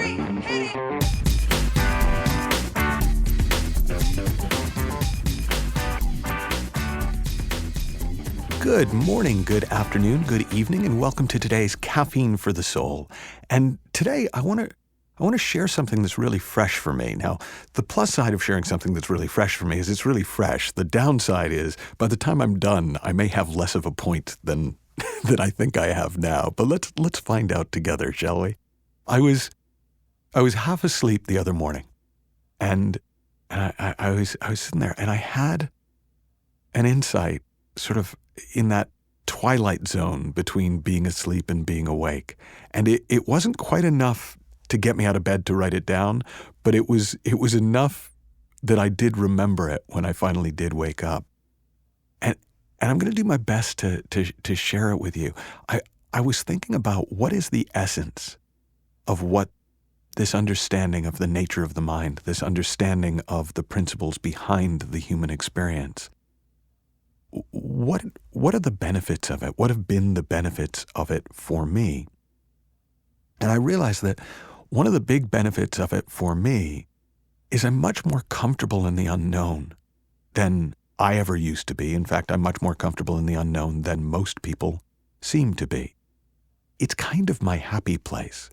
3, hit it! Good morning, good afternoon, good evening, and welcome to today's Caffeine for the Soul. And today I want to share something that's really fresh for me. Now, the plus side of sharing something that's really fresh for me is it's really fresh. The downside is by the time I'm done, I may have less of a point than I think I have now. But let's find out together, shall we? I was half asleep the other morning, and I was sitting there, and I had an insight sort of in that twilight zone between being asleep and being awake. And it wasn't quite enough to get me out of bed to write it down, but it was enough that I did remember it when I finally did wake up. And I'm going to do my best to share it with you. I was thinking about what is the essence of what this understanding of the nature of the mind, this understanding of the principles behind the human experience. What are the benefits of it? What have been the benefits of it for me? And I realized that one of the big benefits of it for me is I'm much more comfortable in the unknown than I ever used to be. In fact, I'm much more comfortable in the unknown than most people seem to be. It's kind of my happy place.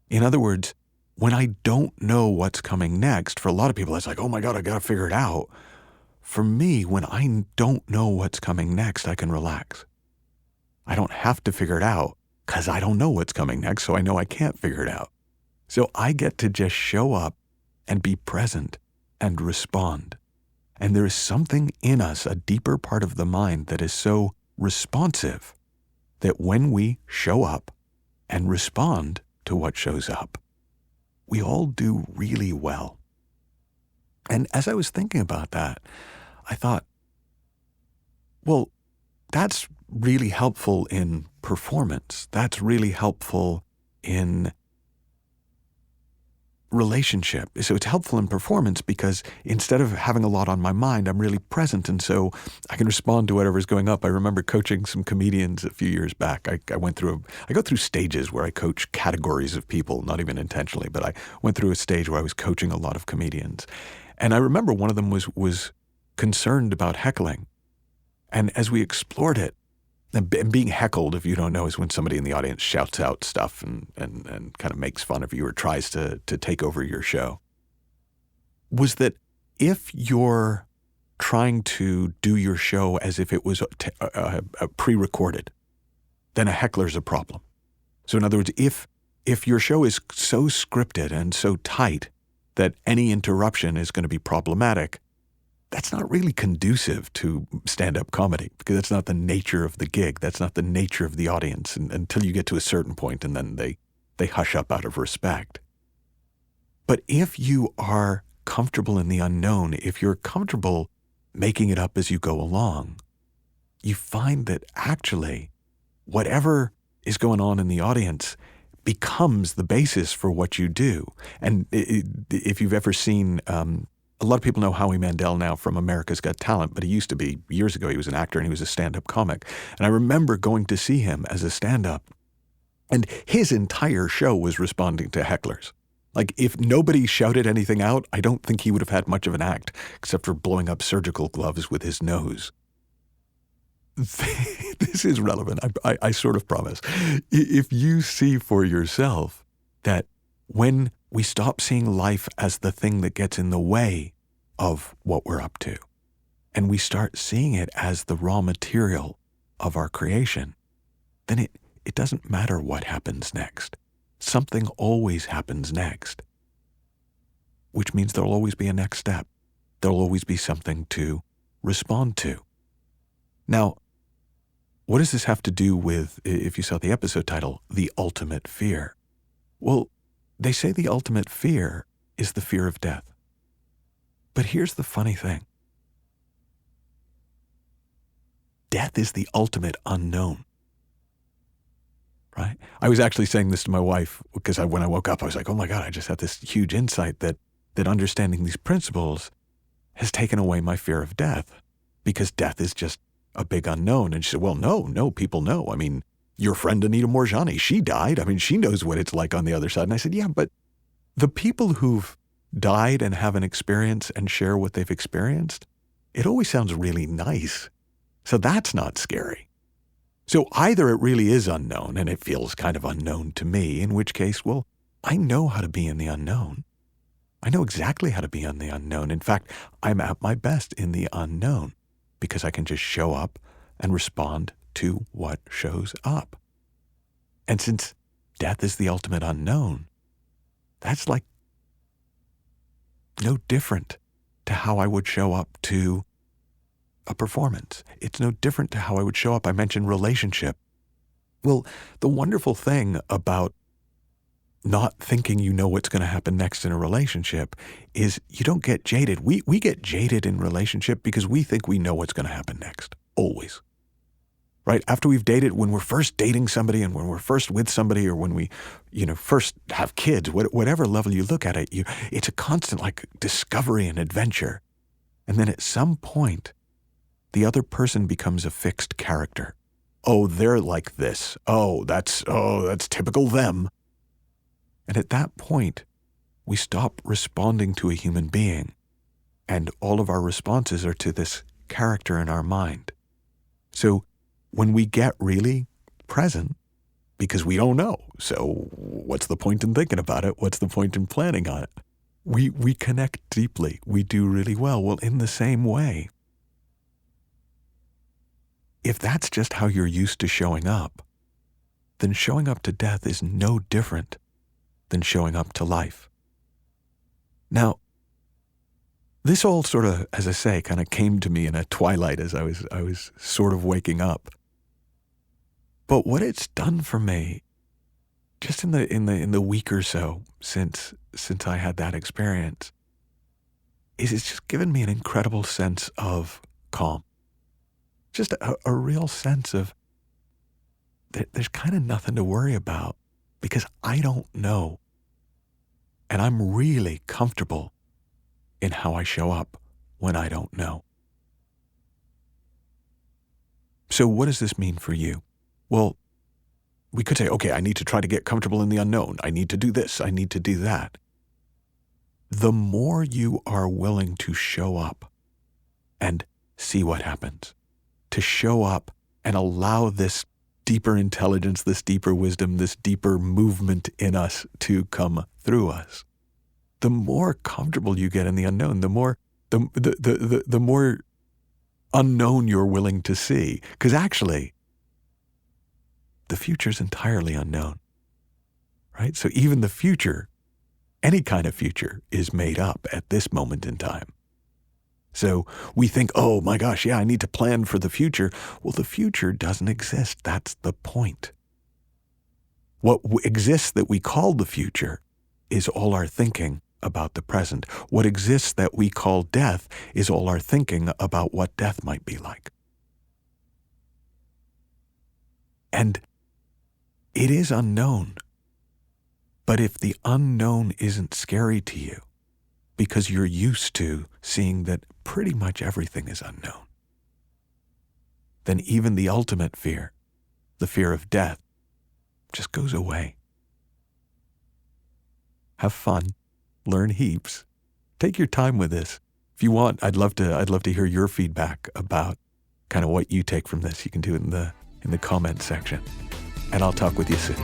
In other words, when I don't know what's coming next, for a lot of people, it's like, oh my God, I got to figure it out. For me, when I don't know what's coming next, I can relax. I don't have to figure it out because I don't know what's coming next, so I know I can't figure it out. So I get to just show up and be present and respond. And there is something in us, a deeper part of the mind that is so responsive that when we show up and respond to what shows up, we all do really well. And as I was thinking about that, I thought, well, that's really helpful in performance. That's really helpful in relationship. So it's helpful in performance because instead of having a lot on my mind, I'm really present. And so I can respond to whatever's going up. I remember coaching some comedians a few years back. I go through stages where I coach categories of people, not even intentionally, but I went through a stage where I was coaching a lot of comedians. And I remember one of them was concerned about heckling. And as we explored it, and being heckled, if you don't know, is when somebody in the audience shouts out stuff and kind of makes fun of you or tries to take over your show, was that if you're trying to do your show as if it was pre-recorded, then a heckler's a problem. So in other words, if your show is so scripted and so tight that any interruption is going to be problematic, that's not really conducive to stand-up comedy because that's not the nature of the gig. That's not the nature of the audience until you get to a certain point and then they hush up out of respect. But if you are comfortable in the unknown, if you're comfortable making it up as you go along, you find that actually whatever is going on in the audience becomes the basis for what you do. And if you've ever seen, a lot of people know Howie Mandel now from America's Got Talent, but he used to be, years ago, he was an actor and he was a stand-up comic. And I remember going to see him as a stand-up, and his entire show was responding to hecklers. Like, if nobody shouted anything out, I don't think he would have had much of an act, except for blowing up surgical gloves with his nose. This is relevant, I sort of promise. If you see for yourself that when we stop seeing life as the thing that gets in the way of what we're up to, and we start seeing it as the raw material of our creation, then it doesn't matter what happens next. Something always happens next, which means there'll always be a next step. There'll always be something to respond to. Now, what does this have to do with, if you saw the episode title, The Ultimate Fear? Well, they say the ultimate fear is the fear of death. But here's the funny thing. Death is the ultimate unknown, right? I was actually saying this to my wife because when I woke up, I was like, oh my God, I just had this huge insight that understanding these principles has taken away my fear of death because death is just a big unknown. And she said, well, no, people know. I mean, your friend Anita Morjani, she died. I mean, she knows what it's like on the other side. And I said, yeah, but The people who've died and have an experience and share what they've experienced, it always sounds really nice. So that's not scary. So either it really is unknown and it feels kind of unknown to me, in which case, well, I know how to be in the unknown. I know exactly how to be in the unknown. In fact, I'm at my best in the unknown because I can just show up and respond to what shows up. And since death is the ultimate unknown, that's like no different to how I would show up to a performance. It's no different to how I would show up. I mentioned relationship. Well, the wonderful thing about not thinking you know what's going to happen next in a relationship is you don't get jaded. We get jaded in relationship because we think we know what's going to happen next. Always. Right? After we've dated, when we're first dating somebody and when we're first with somebody or when we, first have kids, whatever level you look at it, it's a constant like discovery and adventure. And then at some point, the other person becomes a fixed character. Oh, they're like this. Oh, that's typical them. And at that point, we stop responding to a human being, and all of our responses are to this character in our mind. So when we get really present, because we don't know, so what's the point in thinking about it? What's the point in planning on it? We connect deeply. We do really well. Well, in the same way, if that's just how you're used to showing up, then showing up to death is no different than showing up to life. Now, this all sort of, as I say, kind of came to me in a twilight as I was sort of waking up. But what it's done for me, just in the week or so since I had that experience, is it's just given me an incredible sense of calm. Just a real sense of that there's kind of nothing to worry about because I don't know. And I'm really comfortable in how I show up when I don't know. So what does this mean for you? Well, we could say, okay, I need to try to get comfortable in the unknown. I need to do this. I need to do that. The more you are willing to show up and see what happens, to show up and allow this deeper intelligence, this deeper wisdom, this deeper movement in us to come through us, the more comfortable you get in the unknown, the more unknown you're willing to see. Because actually, the future is entirely unknown, right? So even the future, any kind of future, is made up at this moment in time. So we think, oh my gosh, yeah, I need to plan for the future. Well, the future doesn't exist. That's the point. What exists that we call the future is all our thinking about the present. What exists that we call death is all our thinking about what death might be like. And it is unknown. But if the unknown isn't scary to you, because you're used to seeing that pretty much everything is unknown, then even the ultimate fear, the fear of death, just goes away. Have fun. Learn heaps. Take your time with this. If you want, I'd love to hear your feedback about kind of what you take from this. You can do it in the comment section. And I'll talk with you soon.